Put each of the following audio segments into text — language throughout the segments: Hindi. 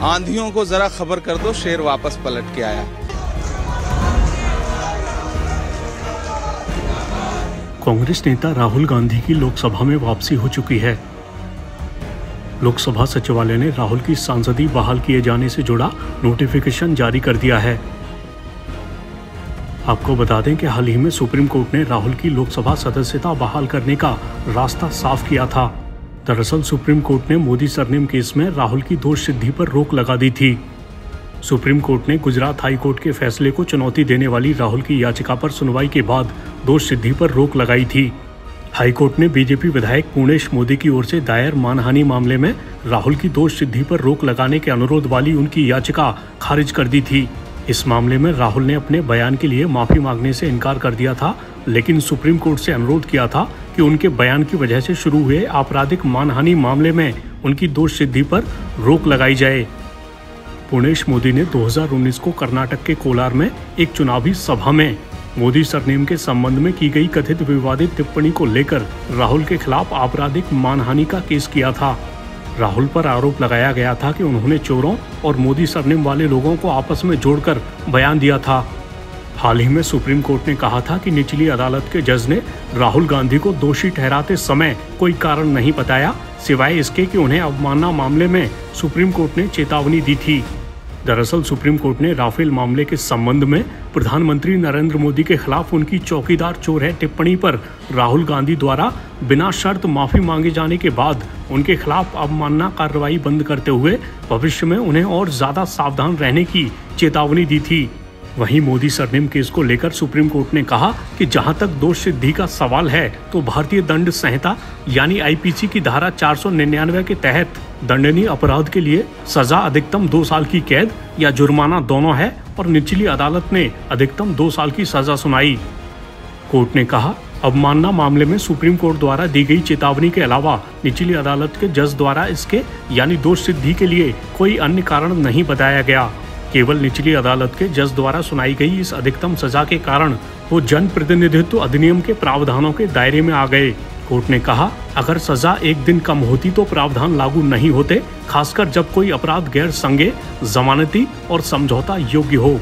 आंधियों को जरा खबर कर दो, शेर वापस पलट के आया। कांग्रेस नेता राहुल गांधी की लोकसभा में वापसी हो चुकी है। लोकसभा सचिवालय ने राहुल की सांसदी बहाल किए जाने से जुड़ा नोटिफिकेशन जारी कर दिया है। आपको बता दें कि हाल ही में सुप्रीम कोर्ट ने राहुल की लोकसभा सदस्यता बहाल करने का रास्ता साफ किया था। दरअसल सुप्रीम कोर्ट ने मोदी सरनेम केस में राहुल की दोष सिद्धि पर रोक लगा दी थी। सुप्रीम कोर्ट ने गुजरात हाई कोर्ट के फैसले को चुनौती देने वाली राहुल की याचिका पर सुनवाई के बाद दोष सिद्धि पर रोक लगाई थी। हाई कोर्ट ने बीजेपी विधायक पूर्णेश मोदी की ओर से दायर मानहानि मामले में राहुल की दोष सिद्धि पर रोक लगाने के अनुरोध वाली उनकी याचिका खारिज कर दी थी। इस मामले में राहुल ने अपने बयान के लिए माफी मांगने से इनकार कर दिया था, लेकिन सुप्रीम कोर्ट से अनुरोध किया था कि उनके बयान की वजह से शुरू हुए आपराधिक मानहानि मामले में उनकी दोष सिद्धि पर रोक लगाई जाए। पूर्णेश मोदी ने 2019 को कर्नाटक के कोलार में एक चुनावी सभा में मोदी सरनेम के संबंध में की गई कथित विवादित टिप्पणी को लेकर राहुल के खिलाफ आपराधिक मानहानि का केस किया था। राहुल पर आरोप लगाया गया था कि उन्होंने चोरों और मोदी सरनेम वाले लोगों को आपस में जोड़कर बयान दिया था। हाल ही में सुप्रीम कोर्ट ने कहा था कि निचली अदालत के जज ने राहुल गांधी को दोषी ठहराते समय कोई कारण नहीं बताया, सिवाय इसके कि उन्हें अवमानना मामले में सुप्रीम कोर्ट ने चेतावनी दी थी। दरअसल सुप्रीम कोर्ट ने राफेल मामले के संबंध में प्रधानमंत्री नरेंद्र मोदी के खिलाफ उनकी चौकीदार चोर है टिप्पणी पर राहुल गांधी द्वारा बिना शर्त माफी मांगे जाने के बाद उनके खिलाफ अवमानना कार्रवाई बंद करते हुए भविष्य में उन्हें और ज्यादा सावधान रहने की चेतावनी दी थी। वहीं मोदी सरनेम केस को लेकर सुप्रीम कोर्ट ने कहा कि जहां तक दोष सिद्धि का सवाल है तो भारतीय दंड संहिता यानी आईपीसी की धारा 499 के तहत दंडनीय अपराध के लिए सजा अधिकतम 2 साल की कैद या जुर्माना दोनों है और निचली अदालत ने अधिकतम 2 साल की सजा सुनाई। कोर्ट ने कहा, अवमानना मामले में सुप्रीम कोर्ट द्वारा दी गई चेतावनी के अलावा निचली अदालत के जज द्वारा इसके यानी दोष सिद्धि के लिए कोई अन्य कारण नहीं बताया गया। केवल निचली अदालत के जज द्वारा सुनाई गई इस अधिकतम सजा के कारण वो जन प्रतिनिधित्व अधिनियम के प्रावधानों के दायरे में आ गए। कोर्ट ने कहा, अगर सजा एक दिन कम होती तो प्रावधान लागू नहीं होते, खासकर जब कोई अपराध गैर संज्ञेय, जमानती और समझौता योग्य हो।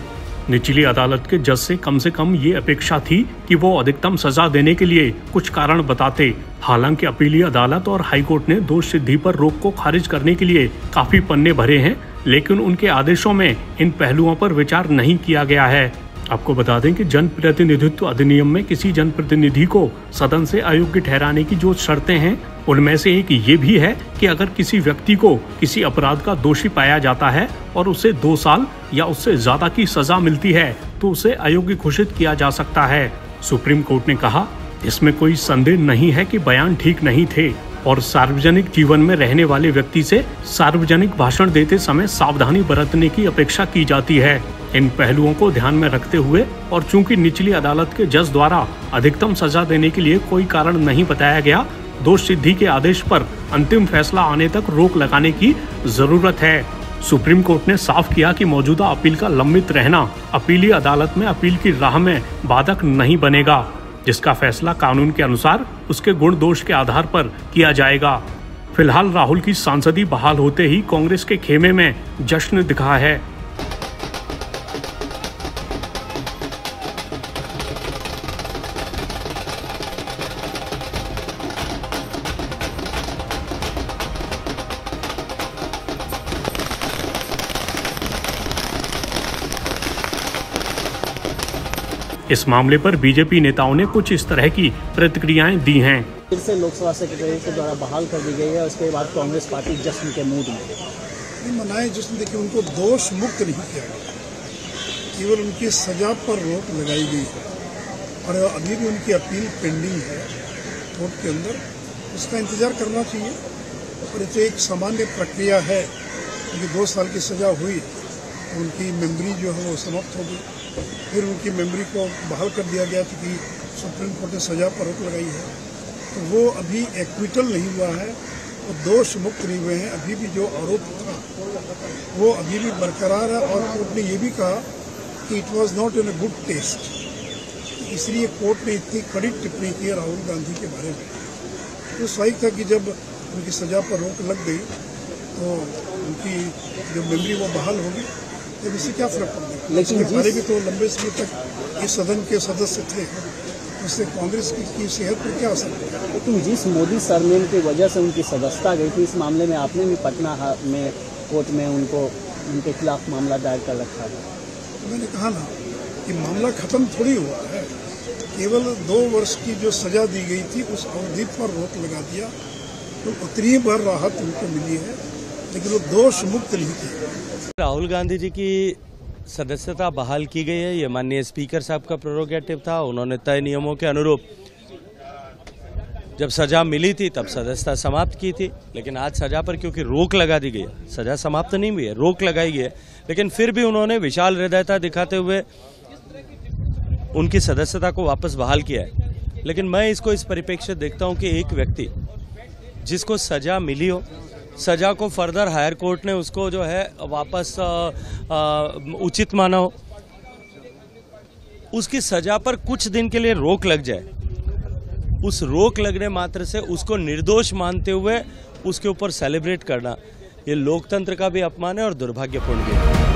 निचली अदालत के जज से कम ये अपेक्षा थी कि वो अधिकतम सजा देने के लिए कुछ कारण बताते। हालांकि अपीलीय अदालत और हाईकोर्ट ने दोष सिद्धि पर रोक को खारिज करने के लिए काफी पन्ने भरे हैं, लेकिन उनके आदेशों में इन पहलुओं पर विचार नहीं किया गया है। आपको बता दें कि जन प्रतिनिधित्व अधिनियम में किसी जनप्रतिनिधि को सदन से अयोग्य ठहराने की जो शर्तें हैं, उनमें से एक ये भी है कि अगर किसी व्यक्ति को किसी अपराध का दोषी पाया जाता है और उसे 2 साल या उससे ज्यादा की सजा मिलती है तो उसे अयोग्य घोषित किया जा सकता है। सुप्रीम कोर्ट ने कहा, इसमें कोई संदेह नहीं है कि बयान ठीक नहीं थे और सार्वजनिक जीवन में रहने वाले व्यक्ति से सार्वजनिक भाषण देते समय सावधानी बरतने की अपेक्षा की जाती है। इन पहलुओं को ध्यान में रखते हुए और चूंकि निचली अदालत के जज द्वारा अधिकतम सजा देने के लिए कोई कारण नहीं बताया गया, दोष सिद्धि के आदेश पर अंतिम फैसला आने तक रोक लगाने की जरूरत है। सुप्रीम कोर्ट ने साफ किया कि मौजूदा अपील का लंबित रहना अपीलीय अदालत में अपील की राह में बाधक नहीं बनेगा, जिसका फैसला कानून के अनुसार उसके गुण दोष के आधार पर किया जाएगा। फिलहाल राहुल की सांसदी बहाल होते ही कांग्रेस के खेमे में जश्न दिखा है। इस मामले पर बीजेपी नेताओं ने कुछ इस तरह की प्रतिक्रियाएं दी हैं। फिर से लोकसभा सेक्रेटरी के द्वारा बहाल कर दी गई है, उसके बाद कांग्रेस पार्टी जश्न के मूड में मनाए। जश्न देखिए, उनको दोष मुक्त नहीं किया गया, केवल उनकी सजा पर रोक लगाई गई है और अभी भी उनकी अपील पेंडिंग है कोर्ट के अंदर। उसका इंतजार करना चाहिए और ये तो एक सामान्य प्रक्रिया है, क्योंकि 2 साल की सजा हुई तो उनकी मेमोरी जो है वो समाप्त हो गई, फिर उनकी मेमोरी को बहाल कर दिया गया क्योंकि सुप्रीम कोर्ट ने सजा पर रोक लगाई है। तो वो अभी एक्विटल नहीं हुआ है, वो दोष मुक्त नहीं हुए हैं। अभी भी जो आरोप था वो अभी भी बरकरार है और कोर्ट ने ये भी कहा कि it was not in a good test, इसलिए कोर्ट ने इतनी कड़ी टिप्पणी की राहुल गांधी के बारे में। तो स्वाभाविक था कि जब उनकी सजा पर रोक लग गई तो उनकी जो मेमोरी वो बहाल होगी, तो इससे क्या फर्क पड़ेगा। लेकिन हमारे भी तो लंबे समय तक इस सदन के सदस्य थे, उससे कांग्रेस की सेहत पर क्या असर पड़ा। लेकिन जिस मोदी सरनेम की वजह से उनकी सदस्यता गई थी, इस मामले में आपने भी पटना में कोर्ट में उनके खिलाफ मामला दायर कर रखा है। मैंने कहा ना कि मामला खत्म थोड़ी हुआ है, केवल 2 वर्ष की जो सजा दी गई थी उस अवधि पर रोक लगा दिया, तो उतनी भर राहत उनको मिली है, लेकिन वो दोष मुक्त नहीं किया। राहुल गांधी जी की सदस्यता बहाल की गई है, ये माननीय स्पीकर साहब का प्रेरोगेटिव था। उन्होंने तय नियमों के अनुरूप जब सजा मिली थी तब सदस्यता समाप्त की थी, लेकिन आज सजा पर क्योंकि रोक लगा दी गई है, सजा समाप्त नहीं हुई है, रोक लगाई गई है, लेकिन फिर भी उन्होंने विशाल हृदयता दिखाते हुए उनकी सदस्यता को वापस बहाल किया है। लेकिन मैं इसको इस परिप्रेक्ष्य देखता हूं कि एक व्यक्ति जिसको सजा मिली हो, सजा को फर्दर हायर कोर्ट ने उसको जो है वापस उचित माना हो, उसकी सजा पर कुछ दिन के लिए रोक लग जाए, उस रोक लगने मात्र से उसको निर्दोष मानते हुए उसके ऊपर सेलिब्रेट करना, ये लोकतंत्र का भी अपमान है और दुर्भाग्यपूर्ण भी है।